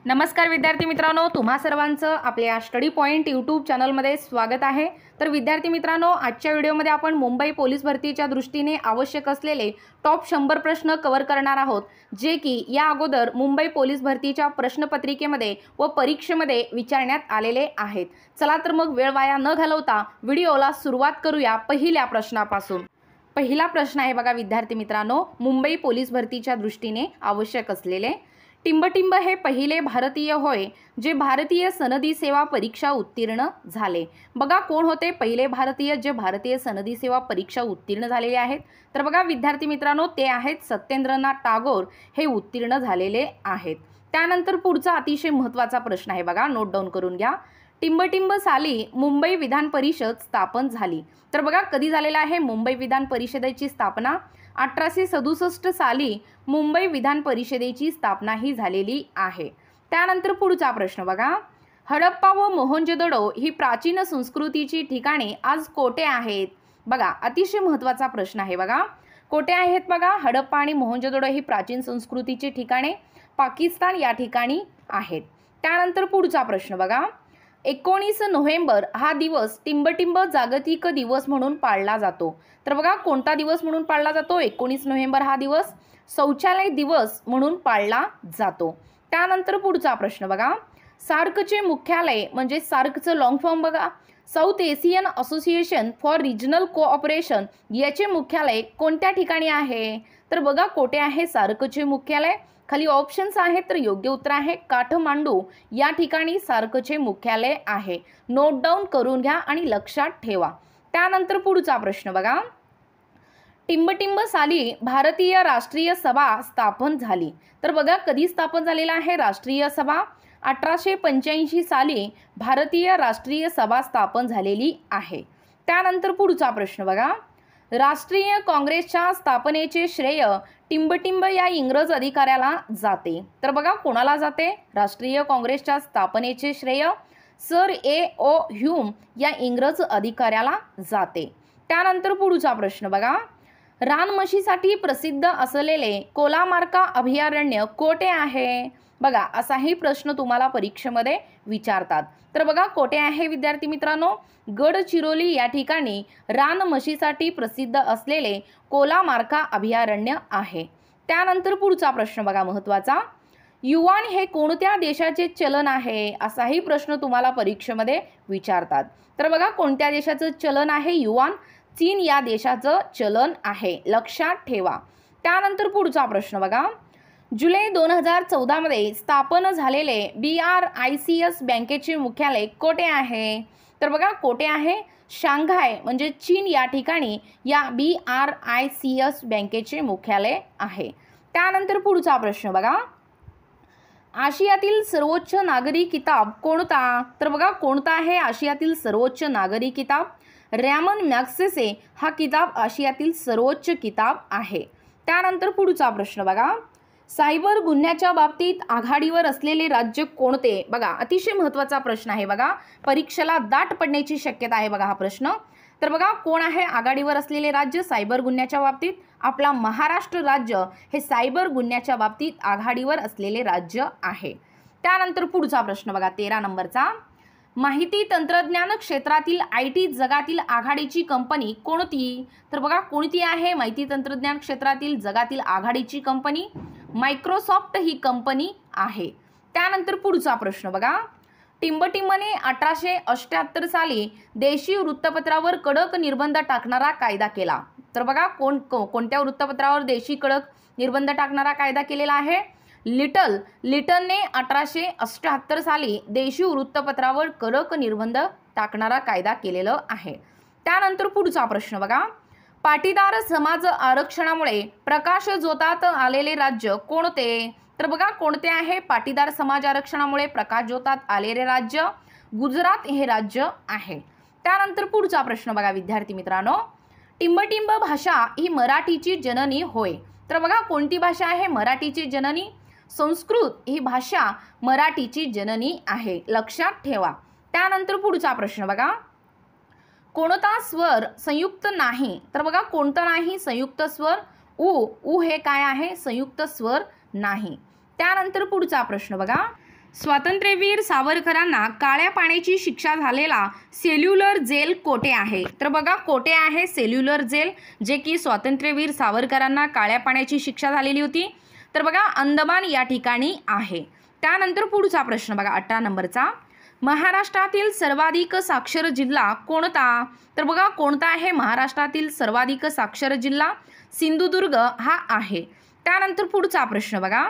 नमस्कार विद्यार्थी मित्रांनो, तुम्हा सर्वांचं आपल्या स्टडी पॉइंट यूट्यूब चॅनलमध्ये स्वागत आहे। तर विद्यार्थी मित्रांनो, आजच्या व्हिडिओमध्ये आपण मुंबई पोलीस भरतीच्या दृष्टीने आवश्यक असलेले टॉप 100 प्रश्न कव्हर करणार आहोत, जे की या अगोदर मुंबई पोलीस भरतीच्या प्रश्नपत्रिकेमध्ये व परीक्षेमध्ये विचारण्यात आलेले आहेत। चला तर मग वेळ वाया न घालवता व्हिडिओला सुरुवात करूया पहिल्या प्रश्नापासून। पहिला प्रश्न आहे बघा विद्यार्थी मित्रांनो, मुंबई पोलीस भरतीच्या दृष्टीने आवश्यक असलेले टिंबटिंब हे पहिले भारतीय होय जे भारतीय सनदी सेवा परीक्षा उत्तीर्ण झाले। बघा कोण होते पहिले भारतीय जे भारतीय सनदी सेवा परीक्षा उत्तीर्ण झालेले आहेत? तर बघा विद्यार्थी मित्रांनो, ते आहेत सत्येंद्रनाथ टागोर, हे उत्तीर्ण झालेले आहेत। त्यानंतर पुढचा अतिशय महत्त्वाचा प्रश्न आहे बघा, नोट डाऊन करून घ्या। टिंबटिंब साली मुंबई विधान परिषद स्थापन झाली। तर बघा कधी झालेला आहे मुंबई विधान परिषदेची स्थापना? 1867 साली मुंबई विधान परिषदेची स्थापना ही झालेली आहे। त्यानंतर पुढचा प्रश्न बघा, हडप्पा व मोहनजोदडो ही प्राचीन संस्कृतीची ठिकाणे आज कोठे आहेत? बघा अतिशय महत्त्वाचा प्रश्न आहे बघा, कोठे आहेत? बघा हडप्पा आणि मोहनजोदडो ही प्राचीन संस्कृतीची ठिकाणे पाकिस्तान या ठिकाणी आहेत। त्यानंतर पुढचा प्रश्न बघा, 19 नोव्हेंबर हा दिवस टिंबटिंब जागतिक दिवस म्हणून पाळला जातो। तर बघा कोणता दिवस म्हणून पाळला जातो? 19 नोव्हेंबर हा दिवस शौचालय दिवस म्हणून पाळला जातो। त्यानंतर पुढचा प्रश्न बघा, सार्कचे मुख्यालय म्हणजे सार्कचं लॉंग फॉर्म बघा, south Asian association for regional cooperation याचे मुख्यालय कोणत्या ठिकाणी आहे? तर बघा कोठे आहे सार्कचे मुख्यालय? खाली ऑप्शन्स आहेत, तर योग्य उत्तर आहे काठमांडू या ठिकाणी सार्कचे मुख्यालय आहे। नोट डाऊन करून घ्या आणि लक्षात ठेवा। त्यानंतर पुढचा प्रश्न बघा, टिंबटिंब साली भारतीय राष्ट्रीय सभा स्थापन झाली। तर बघा कधी स्थापन झालेला आहे राष्ट्रीय सभा? 1885 साली भारतीय राष्ट्रीय सभा स्थापन झालेली आहे। त्यानंतर पुढचा प्रश्न बघा, राष्ट्रीय काँग्रेसच्या स्थापनेचे श्रेय टिंबटिंब या इंग्रज अधिकाऱ्याला जाते। तर बघा कोणाला जाते? राष्ट्रीय काँग्रेसच्या स्थापनेचे श्रेय सर ए.ओ. ह्यूम या इंग्रज अधिकाऱ्याला जाते। त्यानंतर पुढचा प्रश्न बघा, रानमशीसाठी प्रसिद्ध असलेले कोलामार्का अभयारण्य कोठे आहे? बघा असाही प्रश्न तुम्हाला परीक्षेमध्ये विचारतात। तर बघा कोठे आहे विद्यार्थी मित्रांनो? गडचिरोली या ठिकाणी रानमशीसाठी प्रसिद्ध असलेले कोलामार्का अभयारण्य आहे। त्यानंतर पुढचा प्रश्न बघा महत्त्वाचा, युआन हे कोणत्या देशाचे चलन आहे? असाही प्रश्न तुम्हाला परीक्षेमध्ये विचारतात। तर बघा कोणत्या देशाचं चलन आहे युआन? चीन या देशाचं चलन आहे, लक्षात ठेवा। त्यानंतर पुढचा प्रश्न बघा, जुलै 2014 मध्ये स्थापन झालेले BRICS बँकेचे मुख्यालय कोठे आहे? तर बघा कोठे आहे? शांघाय म्हणजे चीन या ठिकाणी या BRICS बँकेचे मुख्यालय आहे। त्यानंतर पुढचा प्रश्न बघा, आशियातील सर्वोच्च नागरी किताब कोणता? तर बघा कोणता आहे आशियातील सर्वोच्च नागरी किताब? रॅमन मॅग्सेसे हा किताब आशियातील सर्वोच्च किताब आहे। त्यानंतर पुढचा प्रश्न बघा, सायबर गुन्ह्याच्या बाबतीत आघाडीवर असलेले राज्य कोणते? बघा अतिशय महत्त्वाचा प्रश्न आहे बघा, परीक्षेला दाट पडण्याची शक्यता आहे बघा हा प्रश्न। तर बघा कोण आहे आघाडीवर असलेले राज्य सायबर गुन्ह्याच्या बाबतीत? आपला महाराष्ट्र राज्य हे सायबर गुन्ह्याच्या बाबतीत आघाडीवर असलेले राज्य आहे। त्यानंतर पुढचा प्रश्न बघा 13 नंबरचा, माहिती तंत्रज्ञान क्षेत्रातील IT जगातील आघाडीची कंपनी कोणती? तर बघा कोणती आहे माहिती तंत्रज्ञान क्षेत्रातील जगातील आघाडीची कंपनी? मायक्रोसॉफ्ट ही कंपनी आहे। त्यानंतर पुढचा प्रश्न बघा, टिंबटिंबने 1878 साली देशी वृत्तपत्रावर कडक निर्बंध टाकणारा कायदा केला। तर बघा कोणत्या वृत्तपत्रावर देशी कडक निर्बंध टाकणारा कायदा केलेला आहे? लिटलने 1878 साली देशी वृत्तपत्रावर कडक निर्बंध टाकणारा कायदा केलेला आहे। त्यानंतर पुढचा प्रश्न बघा, पाटीदार समाज आरक्षणामुळे प्रकाशझोतात आलेले राज्य कोणते? तर बघा कोणते आहे पाटीदार समाज आरक्षणामुळे प्रकाशझोतात आलेले राज्य? गुजरात हे राज्य आहे। त्यानंतर पुढचा प्रश्न बघा विद्यार्थी मित्रांनो, टिंबटिंब भाषा ही मराठीची जननी होय। तर बघा कोणती भाषा आहे मराठीची जननी? संस्कृत ही भाषा मराठीची जननी आहे, लक्षात ठेवा। त्यानंतर पुढचा प्रश्न बघा, कोणता स्वर संयुक्त नाही? तर बघा कोणता नाही संयुक्त स्वर? उ हे काय आहे? संयुक्त स्वर नाही। त्यानंतर पुढचा प्रश्न बघा, स्वातंत्र्यवीर सावरकरांना काळ्या पाण्याची शिक्षा झालेला सेल्युलर जेल कोठे आहे? तर बघा कोठे आहे सेल्युलर जेल, जे की स्वातंत्र्यवीर सावरकरांना काळ्या पाण्याची शिक्षा झालेली होती. तर बघा अंदमान या ठिकाणी आहे. त्यानंतर पुढचा प्रश्न बघा 18 नंबरचा. महाराष्ट्रातील सर्वाधिक साक्षर जिल्हा कोणता? तर बघा कोणता आहे महाराष्ट्रातील सर्वाधिक साक्षर जिल्हा? सिंधुदुर्ग हा आहे. त्यानंतर पुढचा प्रश्न बघा.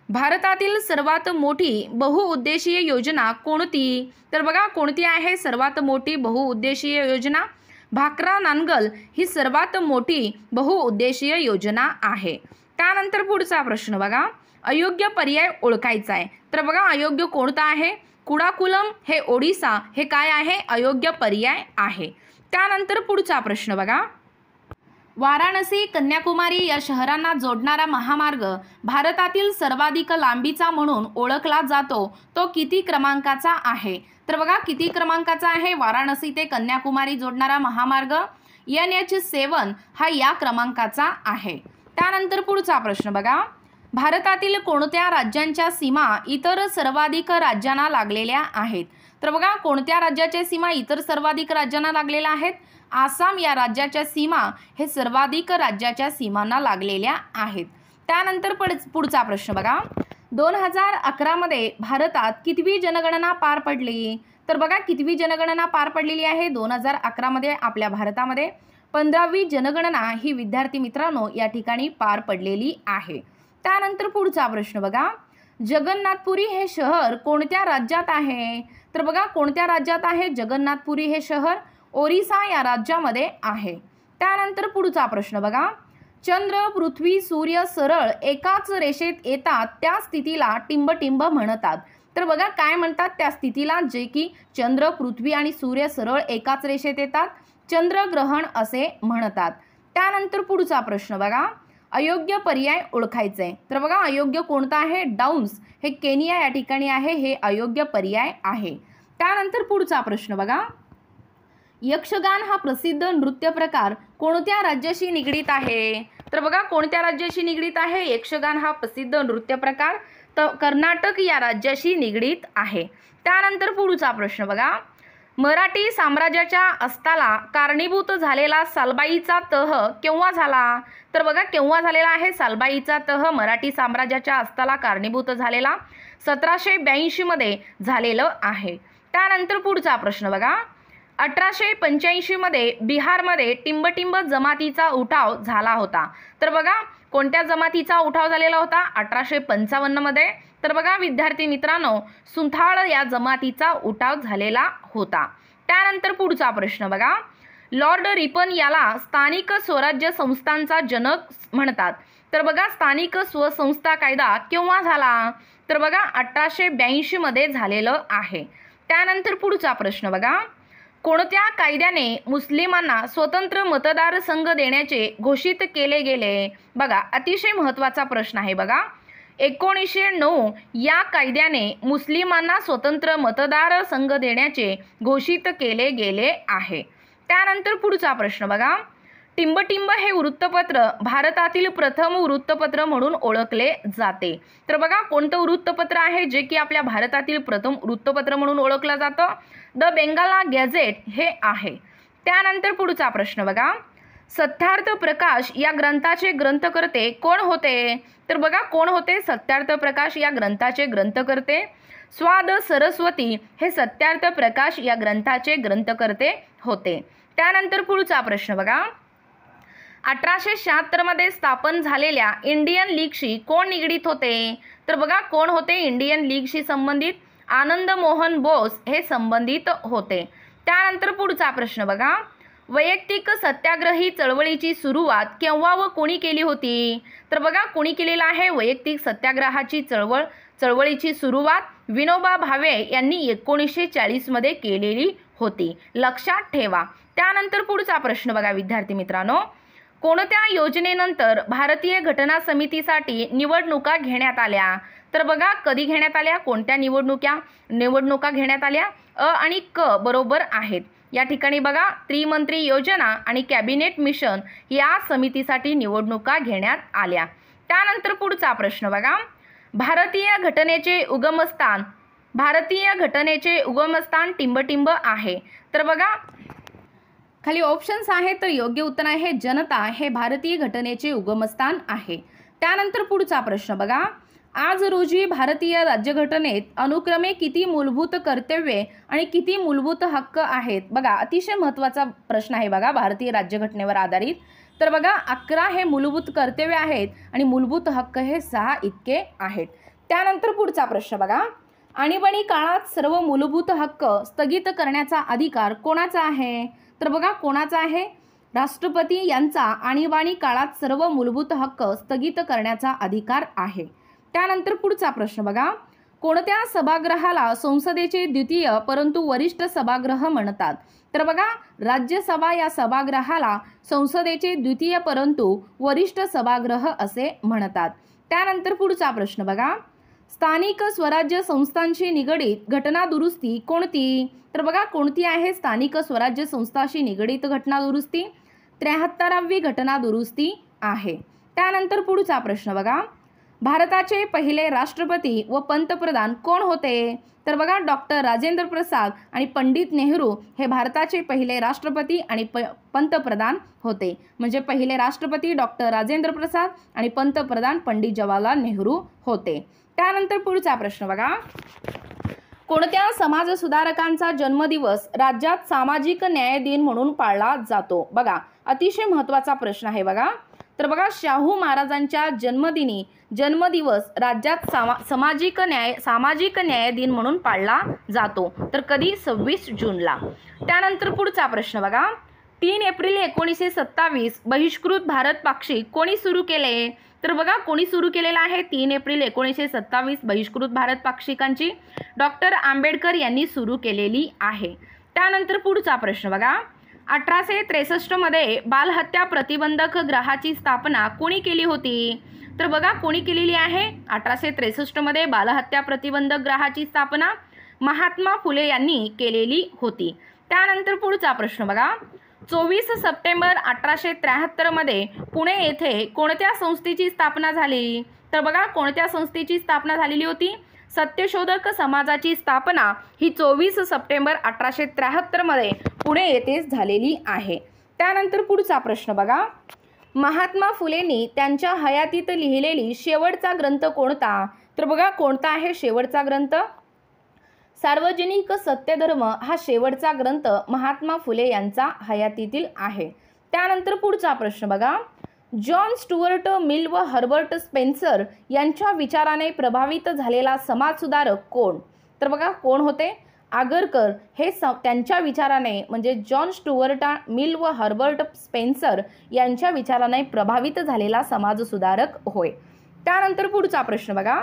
भारतातील सर्वात मोठी बहुउद्देशीय योजना कोणती? तर बघा कोणती आहे सर्वात मोठी बहुउद्देशीय योजना? भाकरा नांगल ही सर्वात मोठी बहुउद्देशीय योजना आहे. त्यानंतर पुढचा प्रश्न बघा. अयोग्य पर्याय ओळखायचा आहे. तर बघा अयोग्य कोणता आहे? कुडाकुलम हे ओडिसा हे काय आहे? अयोग्य पर्याय आहे. त्यानंतर पुढचा प्रश्न बघा. वाराणसी कन्याकुमारी या शहरांना जोडणारा महामार्ग भारतातील सर्वाधिक लांबीचा म्हणून ओळखला जातो, तो किती क्रमांकाचा आहे? तर बघा किती क्रमांकाचा आहे वाराणसी ते कन्याकुमारी जोडणारा महामार्ग? NH7 हा या क्रमांकाचा आहे. त्यानंतर पुढचा प्रश्न बघा. भारतातील कोणत्या राज्यांच्या सीमा इतर सर्वाधिक राज्यांना लागलेल्या आहेत? तर बघा कोणत्या राज्याच्या सीमा इतर सर्वाधिक राज्यांना लागलेल्या आहेत? आसाम या राज्याच्या सीमा हे सर्वाधिक राज्याच्या सीमांना लागलेल्या आहेत. त्यानंतर पुढचा प्रश्न बघा. 2011 मध्ये भारतात कितवी जनगणना पार पडली? तर बघा कितवी जनगणना पार पडलेली आहे 2011 मध्ये आपल्या भारतामध्ये? 15वी जनगणना ही विद्यार्थी मित्रांनो या ठिकाणी पार पडलेली आहे. त्यानंतर पुढचा प्रश्न बघा. जगन्नाथपुरी हे शहर कोणत्या राज्यात आहे? तर बघा कोणत्या राज्यात आहे जगन्नाथपुरी हे शहर? ओरिसा या राज्यामध्ये आहे. त्यानंतर पुढचा प्रश्न बघा. चंद्र पृथ्वी सूर्य सरळ एकाच रेषेत येतात त्या स्थितीला टिंबटिंब म्हणतात. तर बघा काय म्हणतात त्या स्थितीला, जे की चंद्र पृथ्वी आणि सूर्य सरळ एकाच रेषेत येतात? चंद्रग्रहण असे म्हणतात. त्यानंतर पुढचा प्रश्न बघा. अयोग्य पर्याय ओळखायचा आहे. तर बघा अयोग्य कोणता आहे? डाऊन्स हे केनिया या ठिकाणी आहे, हे अयोग्य पर्याय आहे. त्यानंतर पुढचा प्रश्न बघा. यक्षगान हा प्रसिद्ध नृत्य प्रकार कोणत्या राज्याशी निगडीत आहे? तर बघा कोणत्या राज्याशी निगडीत आहे यक्षगान हा प्रसिद्ध नृत्य प्रकार? तर कर्नाटक या राज्याशी निगडीत आहे. त्यानंतर पुढचा प्रश्न बघा. मराठी साम्राज्याच्या अस्ताला कारणीभूत झालेला सालबाईचा तह केव्हा झाला? तर बघा केव्हा झालेला आहे सालबाईचा तह मराठी साम्राज्याच्या अस्ताला कारणीभूत झालेला? 1782 मध्ये झालेलं आहे. त्यानंतर पुढचा प्रश्न बघा. 1885 मध्ये बिहारमध्ये टिंबटिंब जमातीचा उठाव झाला होता. तर बघा कोणत्या जमातीचा उठाव झालेला होता 1855 मध्ये? तर बघा विद्यार्थी मित्रांनो सुंथाळ या जमातीचा उठाव झालेला होता. त्यानंतर पुढचा प्रश्न बघा. लॉर्ड रिपन याला स्थानिक स्वराज्य संस्थांचा जनक म्हणतात. तर बघा स्थानिक स्वसंस्था कायदा केव्हा झाला? तर बघा 1882 मध्ये झालेलं आहे. त्यानंतर पुढचा प्रश्न बघा. कोणत्या कायद्याने मुस्लिमांना स्वतंत्र मतदारसंघ देण्याचे घोषित केले गेले? बघा अतिशय महत्त्वाचा प्रश्न आहे बघा. 1909 या कायद्याने मुस्लिमांना स्वतंत्र मतदारसंघ देण्याचे घोषित केले गेले आहे. त्यानंतर पुढचा प्रश्न बघा. टिंबटिंब हे वृत्तपत्र भारतातील प्रथम वृत्तपत्र म्हणून ओळखले जाते. तर बघा कोणतं वृत्तपत्र आहे जे की आपल्या भारतातील प्रथम वृत्तपत्र म्हणून ओळखलं जातं? द बेंगाल गॅझेट हे आहे. त्यानंतर पुढचा प्रश्न बघा. सत्यार्थ प्रकाश या ग्रंथाचे ग्रंथकर्ते कोण होते? तर बघा कोण होते सत्यार्थ प्रकाश या ग्रंथाचे ग्रंथकर्ते? स्वाद सरस्वती हे सत्यार्थ प्रकाश या ग्रंथाचे ग्रंथकर्ते होते. त्यानंतर पुढचा प्रश्न बघा. 1876 मध्ये स्थापन झालेल्या इंडियन लीगशी कोण निगडीत होते? तर बघा कोण होते इंडियन लीगशी संबंधित? आनंद मोहन बोस हे संबंधित होते. त्यानंतर पुढचा प्रश्न बघा. वैयक्तिक सत्याग्रही चळवळीची सुरुवात केव्हा व कोणी केली होती? तर बघा कोणी केलेला आहे वैयक्तिक सत्याग्रहाची चळवळीची सुरुवात? विनोबा भावे यांनी 1940 मध्ये केलेली होती, लक्षात ठेवा. त्यानंतर पुढचा प्रश्न बघा विद्यार्थी मित्रांनो. कोणत्या योजनेनंतर भारतीय घटना समितीसाठी निवडणुका घेण्यात आल्या? तर बघा कधी घेण्यात आल्या? कोणत्या निवडणुका घेण्यात आल्या? अ आणि क बरोबर आहेत. या ठिकाणी बघा त्रिमंत्री योजना आणि कॅबिनेट मिशन या समितीसाठी निवडणुका घेण्यात आल्या. त्यानंतर पुढचा प्रश्न बघा. भारतीय घटनेचे उगमस्थान भारतीय घटनेचे उगमस्थान टिंबटिंब आहे। तर बघा खाली ऑप्शन्स आहेत, तर योग्य उत्तर आहे जनता हे भारतीय घटनेचे उगमस्थान आहे। त्यानंतर पुढचा प्रश्न बघा, आज रोजी भारतीय राज्यघटनेत अनुक्रमे किती मूलभूत कर्तव्ये आणि किती मूलभूत हक्क आहेत? बघा अतिशय महत्त्वाचा प्रश्न आहे बघा भारतीय राज्यघटनेवर आधारित। तर बघा 11 हे मूलभूत कर्तव्य आहेत आणि मूलभूत हक्क हे 6 इतके आहेत। त्यानंतर पुढचा प्रश्न बघा, आणीबाणी काळात सर्व मूलभूत हक्क स्थगित करण्याचा अधिकार कोणाचा आहे? तर बघा कोणाचा आहे? राष्ट्रपती यांचा आणीबाणी काळात सर्व मूलभूत हक्क स्थगित करण्याचा अधिकार आहे। त्यानंतर पुढचा प्रश्न बघा, कोणत्या सभागृहाला संसदेचे द्वितीय परंतु वरिष्ठ सभागृह म्हणतात? तर बघा राज्यसभा या सभागृहाला संसदेचे द्वितीय परंतु वरिष्ठ सभागृह असे म्हणतात। त्यानंतर पुढचा प्रश्न बघा, स्थानिक स्वराज्य संस्थांशी निगडीत घटना दुरुस्ती कोणती? तर बघा कोणती आहे स्थानिक स्वराज्य संस्थांशी निगडीत घटना दुरुस्ती? 73वी घटना दुरुस्ती आहे। त्यानंतर पुढचा प्रश्न बघा, भारताचे पहिले राष्ट्रपती व पंतप्रधान कोण होते? तर बघा डॉक्टर राजेंद्र प्रसाद आणि पंडित नेहरू हे भारताचे पहिले राष्ट्रपती आणि पंतप्रधान होते। म्हणजे पहिले राष्ट्रपती डॉक्टर राजेंद्र प्रसाद आणि पंतप्रधान पंडित जवाहरलाल नेहरू होते। त्यानंतर पुढचा प्रश्न बघा, कोणत्या समाज सुधारकांचा जन्मदिवस राज्यात सामाजिक न्याय दिन म्हणून पाळला जातो? बघा अतिशय महत्त्वाचा प्रश्न आहे बघा। तर बघा शाहू महाराजांच्या जन्मदिवस राज्यात सामाजिक न्याय दिन म्हणून पाळला जातो। तर कधी? 26 जूनला। त्यानंतर पुढचा प्रश्न बघा, 3 एप्रिल 1927 बहिष्कृत भारत पाक्षिक कोणी सुरू केले? तर बघा कोणी सुरू केलेला आहे 3 एप्रिल 1927 बहिष्कृत भारत पाक्षिकांची? डॉक्टर आंबेडकर यांनी सुरू केलेली आहे। त्यानंतर पुढचा प्रश्न बघा, 1863 मध्ये बालहत्या प्रतिबंधक गृहाची स्थापना कोणी केली होती? तर बघा कोणी केलेली आहे 1863 मध्ये बालहत्या प्रतिबंधक गृहाची स्थापना? महात्मा फुले यांनी केलेली होती। त्यानंतर पुढचा प्रश्न बघा, 24 सप्टेंबर 1873 मध्ये पुणे येथे कोणत्या संस्थेची स्थापना झाली? तर बघा कोणत्या संस्थेची स्थापना झालेली होती? सत्यशोधक समाजाची स्थापना ही 24 सप्टेंबर 1873 मध्ये पुणे येथेच झालेली आहे। त्यानंतर पुढचा प्रश्न बघा, महात्मा फुलेंनी त्यांच्या हयातीत लिहिलेली शेवटचा ग्रंथ कोणता? तर बघा कोणता आहे शेवटचा ग्रंथ? सार्वजनिक सत्यधर्म हा शेवटचा ग्रंथ महात्मा फुले यांचा हयातीतील आहे। त्यानंतर पुढचा प्रश्न बघा, जॉन स्टुअर्ट मिल व हर्बर्ट स्पेन्सर यांच्या विचाराने प्रभावित झालेला समाजसुधारक कोण? तर बघा कोण होते? आगरकर हे त्यांच्या विचाराने म्हणजे जॉन स्टुअर्ट मिल व हर्बर्ट स्पेन्सर यांच्या विचाराने प्रभावित झालेला समाजसुधारक होय। त्यानंतर पुढचा प्रश्न बघा,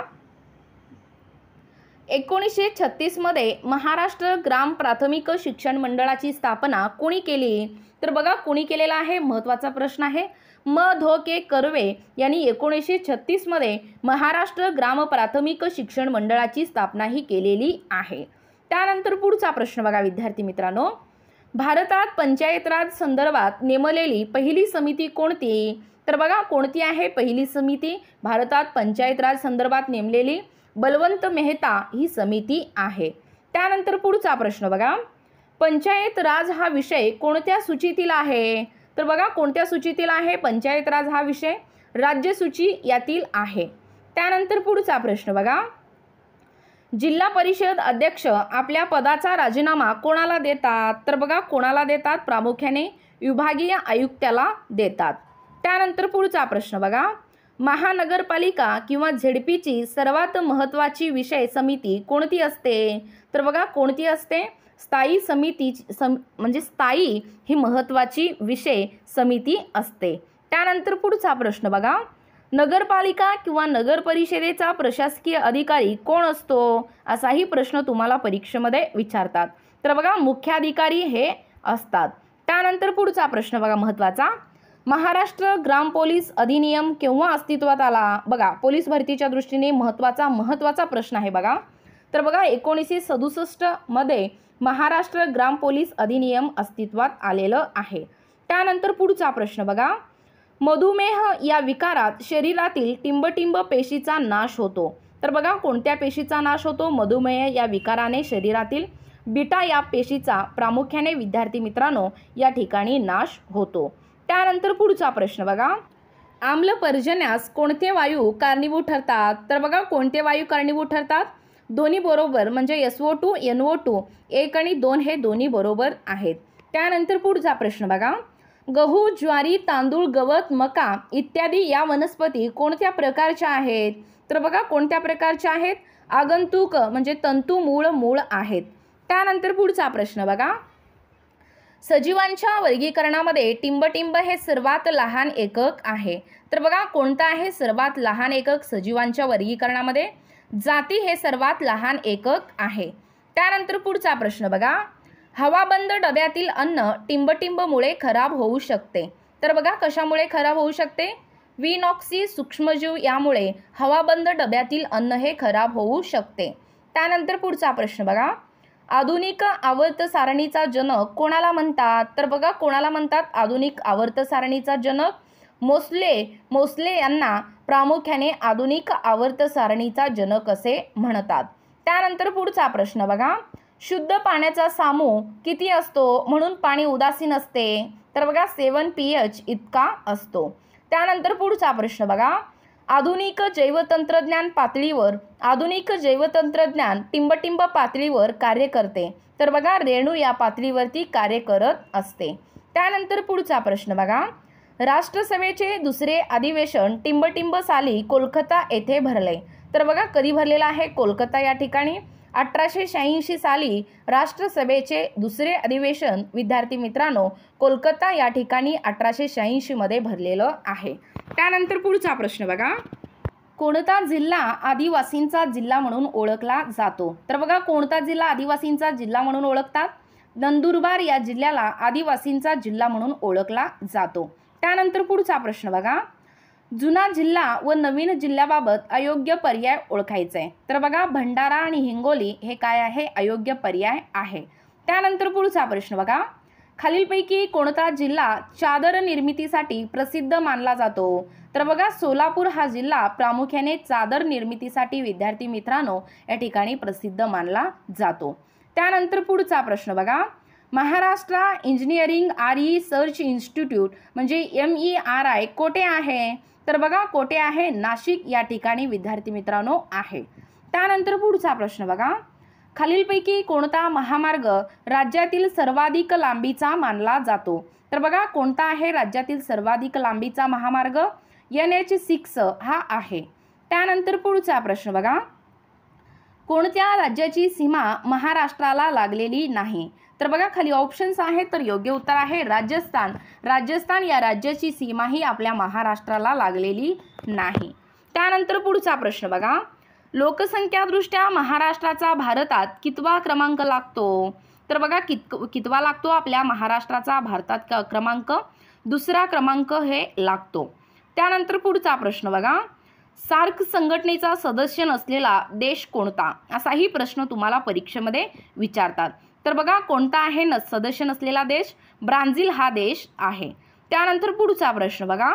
1936 मध्ये महाराष्ट्र ग्राम प्राथमिक शिक्षण मंडळाची स्थापना कोणी केली? तर बघा कोणी केलेला आहे? महत्त्वाचा प्रश्न आहे। धो के कर्वे यांनी 1936 मध्ये महाराष्ट्र ग्राम प्राथमिक शिक्षण मंडळाची स्थापना ही केलेली आहे। त्यानंतर पुढचा प्रश्न बघा विद्यार्थी मित्रांनो, भारतात पंचायत राज संदर्भात नेमलेली पहिली समिती कोणती? तर बघा कोणती आहे पहिली समिती भारतात पंचायत राज संदर्भात नेमलेली? बलवंत मेहता ही समिती आहे। त्यानंतर पुढचा प्रश्न बघा, पंचायत राज हा विषय कोणत्या सूचीतील आहे? तर बघा कोणत्या सूचीतील आहे पंचायत राज हा विषय? राज्य सूची यातील आहे। त्यानंतर पुढचा प्रश्न बघा, जिल्हा परिषद अध्यक्ष आपल्या पदाचा राजीनामा कोणाला देतात? तर बघा कोणाला देतात? प्रामुख्याने विभागीय आयुक्ताला देतात। त्यानंतर पुढचा प्रश्न बघा, महानगरपालिका किंवा झेडपीची सर्वात महत्त्वाची विषय समिती कोणती असते? तर बघा कोणती असते? स्थायी समिती म्हणजे स्थायी ही महत्त्वाची विषय समिती असते। त्यानंतर पुढचा प्रश्न बघा, नगरपालिका किंवा नगर परिषदेचा प्रशासकीय अधिकारी कोण असतो? असाही प्रश्न तुम्हाला परीक्षेमध्ये विचारतात। तर बघा मुख्याधिकारी हे असतात। त्यानंतर पुढचा प्रश्न बघा महत्त्वाचा, महाराष्ट्र ग्राम पोलीस अधिनियम केव्हा अस्तित्वात आला? बघा पोलीस भरतीच्या दृष्टीने महत्त्वाचा प्रश्न आहे बघा। तर बघा 1967 मध्ये महाराष्ट्र ग्राम पोलीस अधिनियम अस्तित्वात आलेलं आहे। त्यानंतर पुढचा प्रश्न बघा, मधुमेह या विकारात शरीरातील टिंबटिंब पेशीचा नाश होतो। तर बघा कोणत्या पेशीचा नाश होतो? मधुमेह या विकाराने शरीरातील बीटा या पेशीचा प्रामुख्याने विद्यार्थी मित्रांनो या ठिकाणी नाश होतो. त्यानंतर पुढचा प्रश्न बघा, आम्ल पर्जन्यास कोणते वायू कारणीभूत ठरतात? तर बघा कोणते वायू कारणीभूत ठरतात? दोन्ही बरोबर, म्हणजे SO2 NO2 1 आणि 2 हे दोन्ही बरोबर आहेत. त्यानंतर पुढचा प्रश्न बघा, गहू, ज्वारी, तांदूळ, गवत, मका इत्यादी या वनस्पती कोणत्या प्रकारच्या आहेत? तर बघा कोणत्या प्रकारच्या आहेत? आगंतुक म्हणजे तंतू मूळ आहेत. त्यानंतर पुढचा प्रश्न बघा, सजीवांच्या वर्गीकरणामध्ये टिंबटिंब हे सर्वात लहान एकक आहे. तर बघा कोणता आहे सर्वात लहान एकक सजीवांच्या वर्गीकरणामध्ये? जाती हे सर्वात लहान एकक आहे. त्यानंतर पुढचा प्रश्न बघा, हवाबंद डब्यातील अन्न टिंबटिंबमुळे खराब होऊ शकते. तर बघा कशामुळे खराब होऊ शकते? विनॉक्सी सूक्ष्मजीव यामुळे हवाबंद डब्यातील अन्न हे खराब होऊ शकते. त्यानंतर पुढचा प्रश्न बघा, आधुनिक आवर्त सारणीचा जनक कोणाला म्हणतात? तर बघा कोणाला म्हणतात आधुनिक आवर्त सारणीचा जनक? मोस्ले यांना प्रामुख्याने आधुनिक आवर्त सारणीचा जनक असे म्हणतात. त्यानंतर पुढचा प्रश्न बघा, शुद्ध पाण्याचा सामू किती असतो म्हणून पाणी उदासीन असते? तर बघा 7 pH इतका असतो. त्यानंतर पुढचा प्रश्न बघा, आधुनिक जैवतंत्रज्ञान पातळीवर आधुनिक जैवतंत्रज्ञान टिंबटिंब पातळीवर कार्य करते. तर बघा रेणू या पातळीवरती कार्य करत असते. त्यानंतर पुढचा प्रश्न बघा, राष्ट्रसभेचे दुसरे अधिवेशन टिंबटिंब साली कोलकाता येथे भरले. तर बघा कधी भरलेला आहे? कोलकाता या ठिकाणी 1886 साली राष्ट्रसभेचे दुसरे अधिवेशन विद्यार्थी मित्रांनो कोलकाता या ठिकाणी 1886 मध्ये भरलेलं आहे. त्यानंतर पुढचा प्रश्न बघा, कोणता जिल्हा आदिवासींचा जिल्हा म्हणून ओळखला जातो? तर बघा कोणता जिल्हा आदिवासींचा जिल्हा म्हणून ओळखतात? नंदुरबार या जिल्ह्याला आदिवासींचा जिल्हा म्हणून ओळखला जातो. त्यानंतर पुढचा प्रश्न बघा, जुना जिल्हा व नवीन जिल्ह्याबाबत अयोग्य पर्याय ओळखायचा आहे. तर बघा भंडारा आणि हिंगोली हे काय आहे? अयोग्य पर्याय आहे. त्यानंतर पुढचा प्रश्न बघा, खालीलपैकी कोणता जिल्हा चादर निर्मितीसाठी प्रसिद्ध मानला जातो? तर बघा सोलापूर हा जिल्हा प्रामुख्याने चादर निर्मितीसाठी विद्यार्थी मित्रांनो या ठिकाणी प्रसिद्ध मानला जातो. त्यानंतर पुढचा प्रश्न बघा, महाराष्ट्र इंजिनिअरिंग रिसर्च इन्स्टिट्यूट म्हणजे MERI कोठे आहे? तर बघा कोठे आहे? नाशिक या ठिकाणी विद्यार्थी मित्रांनो आहे. त्यानंतर पुढचा प्रश्न बघा, खालीलपैकी कोणता महामार्ग राज्यातील सर्वाधिक लांबीचा मानला जातो? तर बघा कोणता आहे राज्यातील सर्वाधिक लांबीचा महामार्ग? NH6 हा आहे. त्यानंतर पुढचा प्रश्न बघा, कोणत्या राज्याची सीमा महाराष्ट्राला लागलेली नाही? तर बघा खाली ऑप्शन्स आहेत, तर योग्य उत्तर आहे राजस्थान. राजस्थान या राज्याची सीमा ही आपल्या महाराष्ट्राला लागलेली नाही. त्यानंतर पुढचा प्रश्न बघा, लोकसंख्यादृष्ट्या महाराष्ट्राचा भारतात कितवा क्रमांक लागतो? तर बघा कितवा लागतो आपल्या महाराष्ट्राचा भारतात क्रमांक? दुसरा क्रमांक हे लागतो. त्यानंतर पुढचा प्रश्न बघा, सार्क संघटनेचा सदस्य नसलेला देश कोणता? असाही प्रश्न तुम्हाला परीक्षेमध्ये विचारतात. तर बघा कोणता आहे सदस्य नसलेला देश? ब्राझील हा देश आहे. त्यानंतर पुढचा प्रश्न बघा,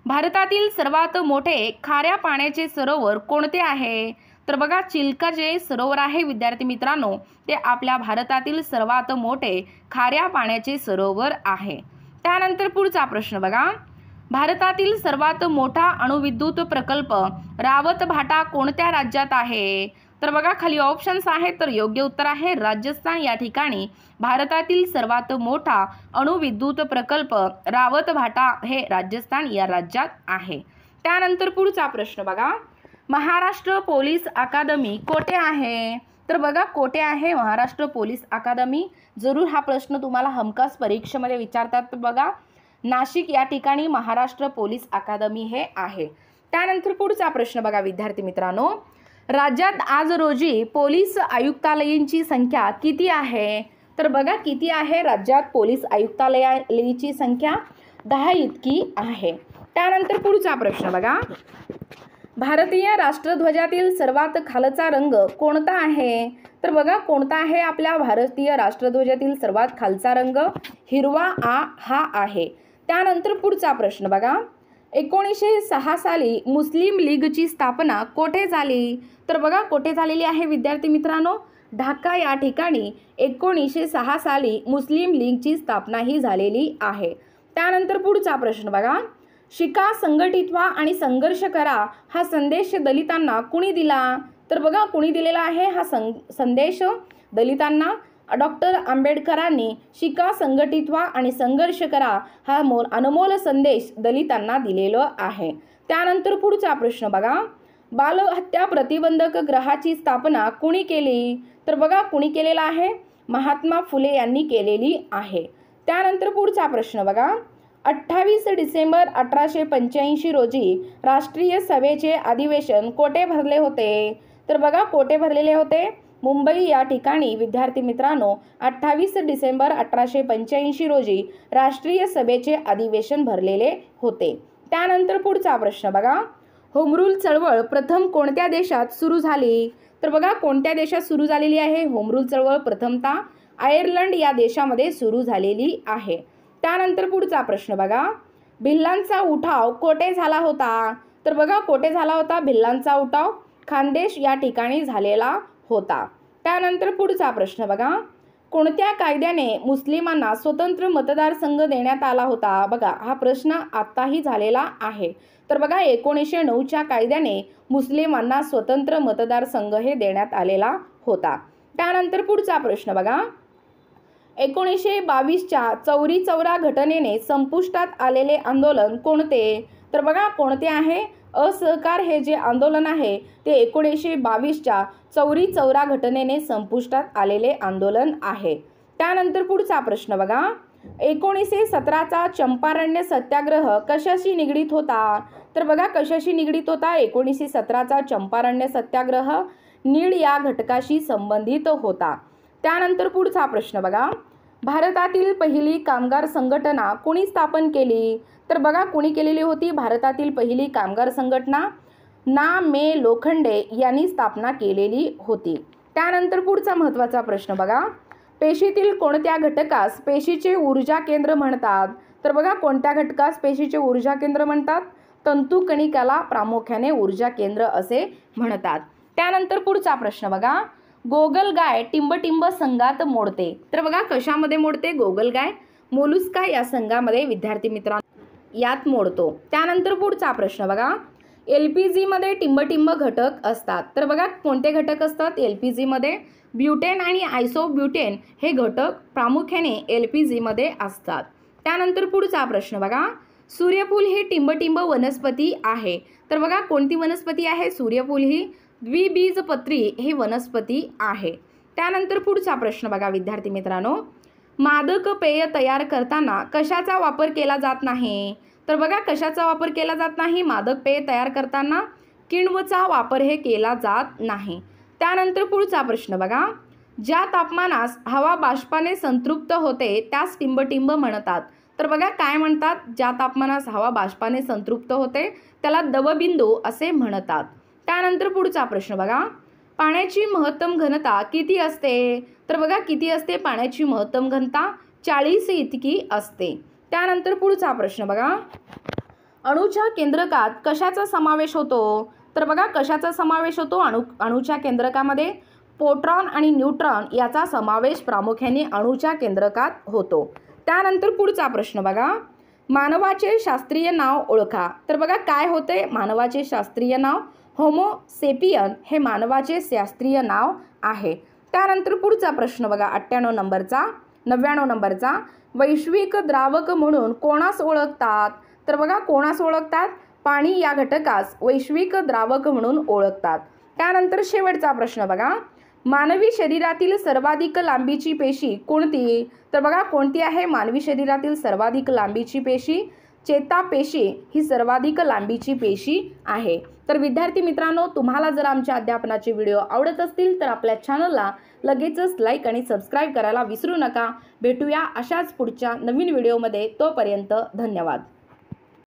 भारतातील सर्वात मोठे खाऱ्या पाण्याचे सरोवर कोणते आहे? तर बघा चिल्का जे सरोवर आहे विद्यार्थी मित्रांनो ते आपल्या भारतातील सर्वात मोठे खाऱ्या पाण्याचे सरोवर आहे. त्यानंतर पुढचा प्रश्न बघा, भारतातील सर्वात मोठा अणुविद्युत प्रकल्प रावत भाटा कोणत्या राज्यात आहे? तर बघा खाली ऑप्शन्स आहेत, तर योग्य उत्तर आहे राजस्थान या ठिकाणी भारतातील सर्वात मोठा अणुविद्युत प्रकल्प रावत भाटा हे राजस्थान या राज्यात आहे. त्यानंतर पुढचा प्रश्न बघा, महाराष्ट्र पोलीस अकादमी कोठे आहे? तर बघा कोठे आहे महाराष्ट्र पोलीस अकादमी? जरूर हा प्रश्न तुम्हाला हमखास परीक्षेमध्ये विचारतात. तर बघा नाशिक या ठिकाणी महाराष्ट्र पोलीस अकादमी हे आहे. त्यानंतर पुढचा प्रश्न बघा विद्यार्थी मित्रांनो, राज्यात आज रोजी पोलीस आयुक्तालयांची संख्या किती आहे? तर बघा किती आहे राज्यात पोलीस आयुक्तालयाची संख्या? 10 इतकी आहे. त्यानंतर पुढचा प्रश्न बघा, भारतीय राष्ट्रध्वजातील सर्वात खालचा रंग कोणता आहे? तर बघा कोणता आहे आपल्या भारतीय राष्ट्रध्वजातील सर्वात खालचा रंग? हिरवा हा आहे. त्यानंतर पुढचा प्रश्न बघा, 1906 साली मुस्लिम लीगची स्थापना कोठे झाली? तर बघा कोठे झालेली आहे विद्यार्थी मित्रांनो, ढाका या ठिकाणी 1906 साली मुस्लिम लीगची स्थापना ही झालेली आहे. त्यानंतर पुढचा प्रश्न बघा, शिका, संघटित व्हा आणि संघर्ष करा हा संदेश दलितांना कुणी दिला? तर बघा कुणी दिलेला आहे हा संदेश दलितांना? डॉक्टर आंबेडकरांनी शिका, संघटित व्हा आणि संघर्ष करा हा अनमोल संदेश दलितांना दिलेला आहे. त्यानंतर पुढचा प्रश्न बघा, बालहत्या प्रतिबंधक गृहाची स्थापना कुणी केली? तर बघा कुणी केलेला आहे? महात्मा फुले यांनी केलेली आहे. त्यानंतर पुढचा प्रश्न बघा, 28 डिसेंबर 1885 रोजी राष्ट्रीय सभेचे अधिवेशन कोठे भरले होते? तर बघा कोठे भरलेले होते? मुंबई या ठिकाणी विद्यार्थी मित्रांनो 28 डिसेंबर 1885 रोजी राष्ट्रीय सभेचे अधिवेशन भरलेले होते. त्यानंतर पुढचा प्रश्न बघा, होमरूल चळवळ प्रथम कोणत्या देशात सुरू झाली? तर बघा कोणत्या देशात सुरू झालेली आहे होमरूल चळवळ? प्रथमतः आयर्लंड या देशामध्ये सुरू झालेली आहे. त्यानंतर पुढचा प्रश्न बघा, भिल्लांचा उठाव कोठे झाला होता? तर बघा कोठे झाला होता भिल्लांचा उठाव? खानदेश या ठिकाणी झालेला होता. त्यानंतर पुढचा प्रश्न बघा, कोणत्या कायद्याने मुस्लिमांना स्वतंत्र मतदारसंघ देण्यात आला होता? बघा हा प्रश्न आत्ताही झालेला आहे. तर बघा 1909च्या कायद्याने मुस्लिमांना स्वतंत्र मतदारसंघ हे देण्यात आलेला होता. त्यानंतर पुढचा प्रश्न बघा, 1922च्या चौरी चौरा घटनेने संपुष्टात आलेले आंदोलन कोणते? तर बघा कोणते आहे? असहकार हे जे आंदोलन आहे ते 1922च्या चौरी चौरा घटनेने संपुष्टात आलेले आंदोलन आहे. त्यानंतर पुढचा प्रश्न बघा, 1917चा चंपारण्य सत्याग्रह कशाशी निगडीत होता? तर बघा कशाशी निगडीत होता? 1917चा चंपारण्य सत्याग्रह नीळ या घटकाशी संबंधित होता. त्यानंतर पुढचा प्रश्न बघा, भारतातील पहिली कामगार संघटना कुणी स्थापन केली? तर बघा कुणी केलेली होती भारतातील पहिली कामगार संघटना? ना. मे. लोखंडे यांनी स्थापना केलेली होती. त्यानंतर पुढचा महत्त्वाचा प्रश्न बघा, पेशीतील कोणत्या घटकास पेशीचे ऊर्जा केंद्र म्हणतात? तर बघा कोणत्या घटकास पेशीचे ऊर्जा केंद्र म्हणतात? तंतुकणिकाला प्रामुख्याने ऊर्जा केंद्र असे म्हणतात. त्यानंतर पुढचा प्रश्न बघा, गोगलगाय टिंबटिंब संघात मोडते. तर बघा कशामध्ये मोडते? गोगलगाय मोलुस्का या संघामध्ये विद्यार्थी मित्रांनो यात मोडतो. त्यानंतर पुढचा प्रश्न बघा, LPG मध्ये टिंबटिंब घटक असतात. तर बघा कोणते घटक असतात LPG मध्ये? ब्युटेन आणि आयसोब्युटेन हे घटक प्रामुख्याने LPG मध्ये असतात. त्यानंतर पुढचा प्रश्न बघा, सूर्यफूल ही टिंबटिंब वनस्पती आहे. तर बघा कोणती वनस्पती आहे? सूर्यफूल ही द्विबीजपत्री ही वनस्पती आहे. त्यानंतर पुढचा प्रश्न बघा विद्यार्थी मित्रांनो, मादक पेय तयार करताना कशाचा वापर केला जात नाही? तर बघा कशाचा वापर केला जात नाही मादक पेय तयार करताना? किण्वचा वापर हे केला जात नाही. त्यानंतर पुढचा प्रश्न बघा, ज्या तापमानास हवा बाष्पाने संतृप्त होते त्यास टिंबटिंब म्हणतात. तर बघा काय म्हणतात? ज्या तापमानास हवा बाष्पाने संतृप्त होते त्याला दवबिंदू असे म्हणतात. त्यानंतर पुढचा प्रश्न बघा, पाण्याची महत्तम घनता किती असते? तर बघा किती असते पाण्याची महत्तम घनता? 40 इतकी असते. त्यानंतर पुढचा प्रश्न बघा, अणूच्या केंद्रकात कशाचा समावेश होतो? तर बघा कशाचा समावेश होतो अणूच्या केंद्रकामध्ये? प्रोटॉन आणि न्यूट्रॉन याचा समावेश प्रामुख्याने अणूच्या केंद्रकात होतो. त्यानंतर पुढचा प्रश्न बघा, मानवाचे शास्त्रीय नाव ओळखा. तर बघा काय होते मानवाचे शास्त्रीय नाव? होमो सेपियन हे मानवाचे शास्त्रीय नाव आहे. त्यानंतर पुढचा प्रश्न बघा 99 नंबरचा, वैश्विक द्रावक म्हणून कोणास ओळखतात? तर बघा कोणास ओळखतात? पाणी या घटकास वैश्विक द्रावक म्हणून ओळखतात. त्यानंतर शेवटचा प्रश्न बघा, मानवी शरीरातील सर्वाधिक लांबीची पेशी कोणती? तर बघा कोणती आहे मानवी शरीरातील सर्वाधिक लांबीची पेशी? चेतापेशी ही सर्वाधिक लांबीची पेशी आहे. तर विद्यार्थी मित्रांनो, तुम्हाला जर आमच्या अध्यापनाचे व्हिडिओ आवडत असतील तर आपल्या चॅनलला लगेचच लाईक आणि सबस्क्राईब करायला विसरू नका. भेटूया अशाच पुढच्या नवीन व्हिडिओमध्ये. तोपर्यंत धन्यवाद.